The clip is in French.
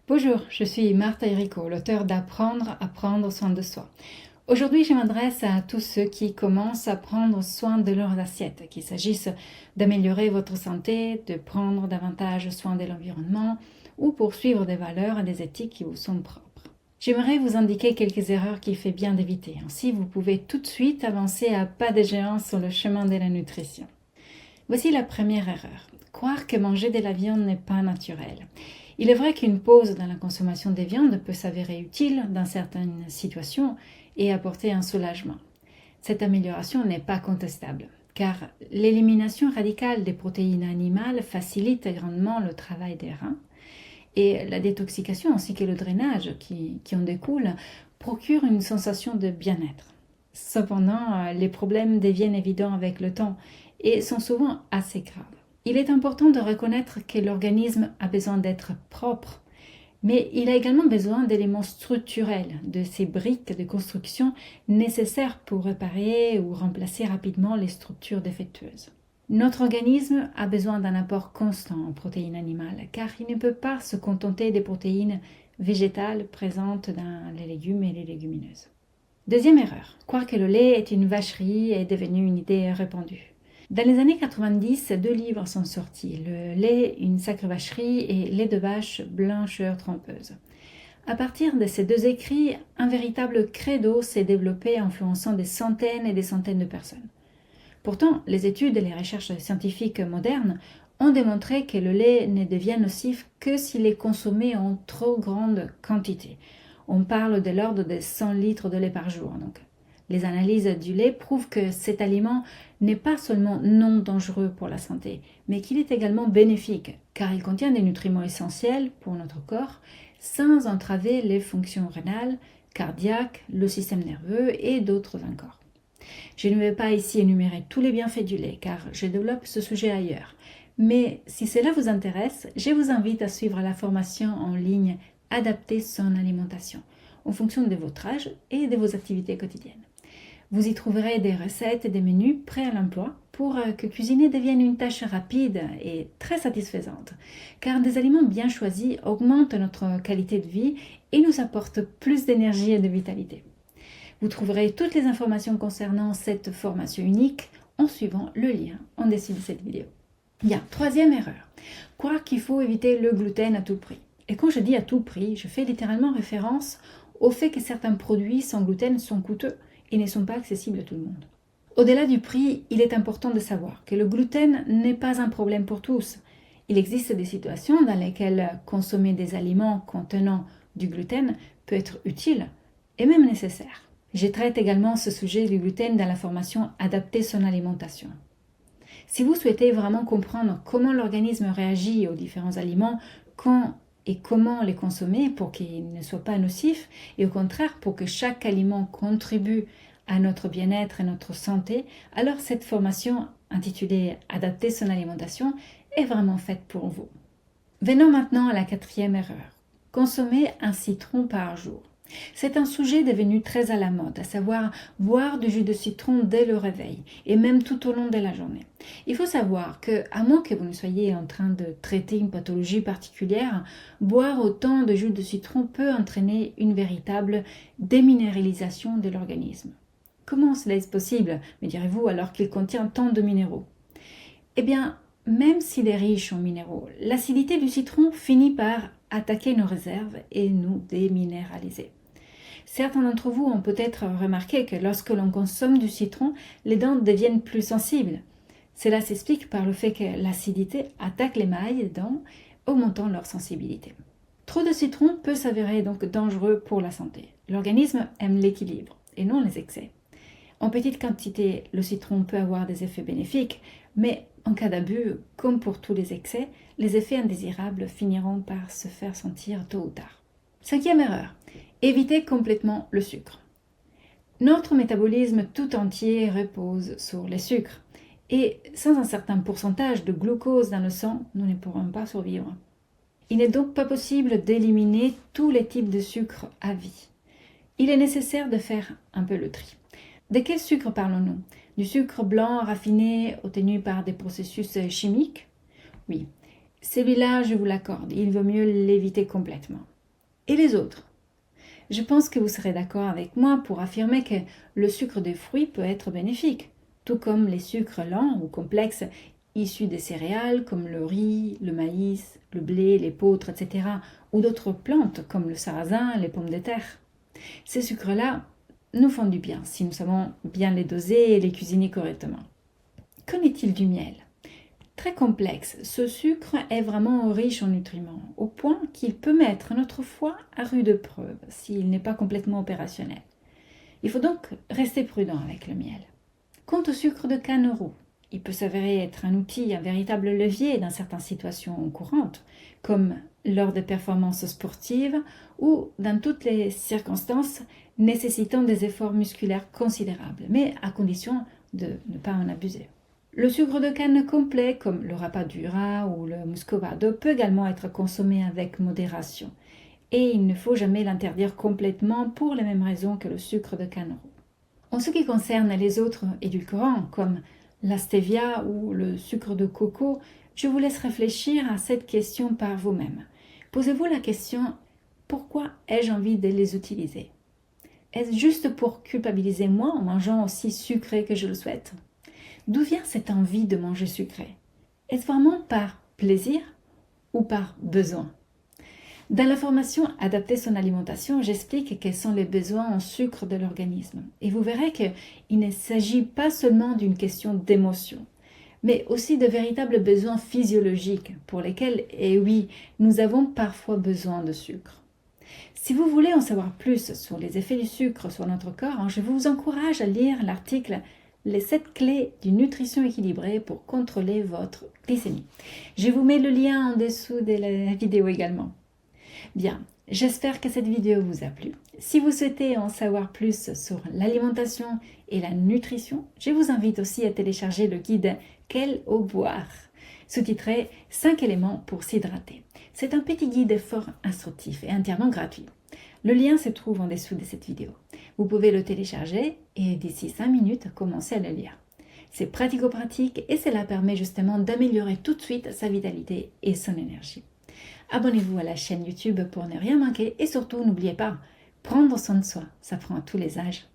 Bonjour, je suis Martha Erico, l'auteure d'Apprendre à prendre soin de soi. Aujourd'hui, je m'adresse à tous ceux qui commencent à prendre soin de leurs assiettes, qu'il s'agisse d'améliorer votre santé, de prendre davantage soin de l'environnement ou poursuivre des valeurs et des éthiques qui vous sont propres. J'aimerais vous indiquer quelques erreurs qu'il fait bien d'éviter. Ainsi, vous pouvez tout de suite avancer à pas de géant sur le chemin de la nutrition. Voici la première erreur. Croire que manger de la viande n'est pas naturel. Il est vrai qu'une pause dans la consommation des viandes peut s'avérer utile dans certaines situations et apporter un soulagement. Cette amélioration n'est pas contestable, car l'élimination radicale des protéines animales facilite grandement le travail des reins et la détoxication ainsi que le drainage qui en découle procure une sensation de bien-être. Cependant, les problèmes deviennent évidents avec le temps et sont souvent assez graves. Il est important de reconnaître que l'organisme a besoin d'être propre, mais il a également besoin d'éléments structurels, de ces briques de construction nécessaires pour réparer ou remplacer rapidement les structures défectueuses. Notre organisme a besoin d'un apport constant en protéines animales, car il ne peut pas se contenter des protéines végétales présentes dans les légumes et les légumineuses. Deuxième erreur, croire que le lait est une vacherie est devenu une idée répandue. Dans les années 90, 2 livres sont sortis, Le lait, une sacrée vacherie et Lait de vache, blancheur trompeuse. À partir de ces 2 écrits, un véritable credo s'est développé influençant des centaines et des centaines de personnes. Pourtant, les études et les recherches scientifiques modernes ont démontré que le lait ne devient nocif que s'il est consommé en trop grande quantité. On parle de l'ordre de 100 litres de lait par jour. Donc, les analyses du lait prouvent que cet aliment n'est pas seulement non dangereux pour la santé, mais qu'il est également bénéfique, car il contient des nutriments essentiels pour notre corps, sans entraver les fonctions rénales, cardiaques, le système nerveux et d'autres encore. Je ne vais pas ici énumérer tous les bienfaits du lait, car je développe ce sujet ailleurs. Mais si cela vous intéresse, je vous invite à suivre la formation en ligne Adapter son alimentation, en fonction de votre âge et de vos activités quotidiennes. Vous y trouverez des recettes et des menus prêts à l'emploi pour que cuisiner devienne une tâche rapide et très satisfaisante, car des aliments bien choisis augmentent notre qualité de vie et nous apportent plus d'énergie et de vitalité. Vous trouverez toutes les informations concernant cette formation unique en suivant le lien en dessous de cette vidéo. Bien, troisième erreur, croire qu'il faut éviter le gluten à tout prix. Et quand je dis à tout prix, je fais littéralement référence au fait que certains produits sans gluten sont coûteux et ne sont pas accessibles à tout le monde. Au-delà du prix, il est important de savoir que le gluten n'est pas un problème pour tous. Il existe des situations dans lesquelles consommer des aliments contenant du gluten peut être utile et même nécessaire. Je traite également ce sujet du gluten dans la formation Adapter son alimentation. Si vous souhaitez vraiment comprendre comment l'organisme réagit aux différents aliments, quand et comment les consommer pour qu'ils ne soient pas nocifs et au contraire pour que chaque aliment contribue à notre bien-être et notre santé, alors cette formation intitulée Adapter son alimentation est vraiment faite pour vous. Venons maintenant à la quatrième erreur. Consommer un citron par jour. C'est un sujet devenu très à la mode, à savoir boire du jus de citron dès le réveil et même tout au long de la journée. Il faut savoir que, à moins que vous ne soyez en train de traiter une pathologie particulière, boire autant de jus de citron peut entraîner une véritable déminéralisation de l'organisme. Comment cela est possible, me direz-vous, alors qu'il contient tant de minéraux? Eh bien, même s'il est riche en minéraux, l'acidité du citron finit par attaquer nos réserves et nous déminéraliser. Certains d'entre vous ont peut-être remarqué que lorsque l'on consomme du citron, les dents deviennent plus sensibles. Cela s'explique par le fait que l'acidité attaque l'émail des dents, augmentant leur sensibilité. Trop de citron peut s'avérer donc dangereux pour la santé. L'organisme aime l'équilibre et non les excès. En petite quantité, le citron peut avoir des effets bénéfiques, mais en cas d'abus, comme pour tous les excès, les effets indésirables finiront par se faire sentir tôt ou tard. Cinquième erreur, éviter complètement le sucre. Notre métabolisme tout entier repose sur les sucres, et sans un certain pourcentage de glucose dans le sang, nous ne pourrons pas survivre. Il n'est donc pas possible d'éliminer tous les types de sucre à vie. Il est nécessaire de faire un peu le tri. De quel sucre parlons-nous? Du sucre blanc raffiné obtenu par des processus chimiques? Oui, celui-là, je vous l'accorde, il vaut mieux l'éviter complètement. et les autres. Je pense que vous serez d'accord avec moi pour affirmer que le sucre des fruits peut être bénéfique, tout comme les sucres lents ou complexes issus des céréales comme le riz, le maïs, le blé, l'épeautre, etc. ou d'autres plantes comme le sarrasin, les pommes de terre. Ces sucres-là nous font du bien si nous savons bien les doser et les cuisiner correctement. Qu'en est-il du miel ? Très complexe, ce sucre est vraiment riche en nutriments, au point qu'il peut mettre notre foie à rude épreuve s'il n'est pas complètement opérationnel. Il faut donc rester prudent avec le miel. Quant au sucre de canne roux, il peut s'avérer être un outil, un véritable levier dans certaines situations courantes, comme lors des performances sportives ou dans toutes les circonstances nécessitant des efforts musculaires considérables, mais à condition de ne pas en abuser. Le sucre de canne complet, comme le rapadura ou le muscovado, peut également être consommé avec modération. Et il ne faut jamais l'interdire complètement pour les mêmes raisons que le sucre de canne roux. En ce qui concerne les autres édulcorants, comme la stevia ou le sucre de coco, je vous laisse réfléchir à cette question par vous-même. Posez-vous la question, pourquoi ai-je envie de les utiliser ? Est-ce juste pour culpabiliser moi en mangeant aussi sucré que je le souhaite ? D'où vient cette envie de manger sucré ? Est-ce vraiment par plaisir ou par besoin ? Dans la formation Adapter son alimentation, j'explique quels sont les besoins en sucre de l'organisme. Et vous verrez qu'il ne s'agit pas seulement d'une question d'émotion, mais aussi de véritables besoins physiologiques pour lesquels, et oui, nous avons parfois besoin de sucre. Si vous voulez en savoir plus sur les effets du sucre sur notre corps, je vous encourage à lire l'article les 7 clés d'une nutrition équilibrée pour contrôler votre glycémie. Je vous mets le lien en dessous de la vidéo également. Bien, j'espère que cette vidéo vous a plu. Si vous souhaitez en savoir plus sur l'alimentation et la nutrition, je vous invite aussi à télécharger le guide Quelle eau boire, sous-titré 5 éléments pour s'hydrater. C'est un petit guide fort instructif et entièrement gratuit. Le lien se trouve en dessous de cette vidéo. Vous pouvez le télécharger et d'ici 5 minutes, commencer à le lire. C'est pratico-pratique et cela permet justement d'améliorer tout de suite sa vitalité et son énergie. Abonnez-vous à la chaîne YouTube pour ne rien manquer et surtout n'oubliez pas, prendre soin de soi, ça prend à tous les âges.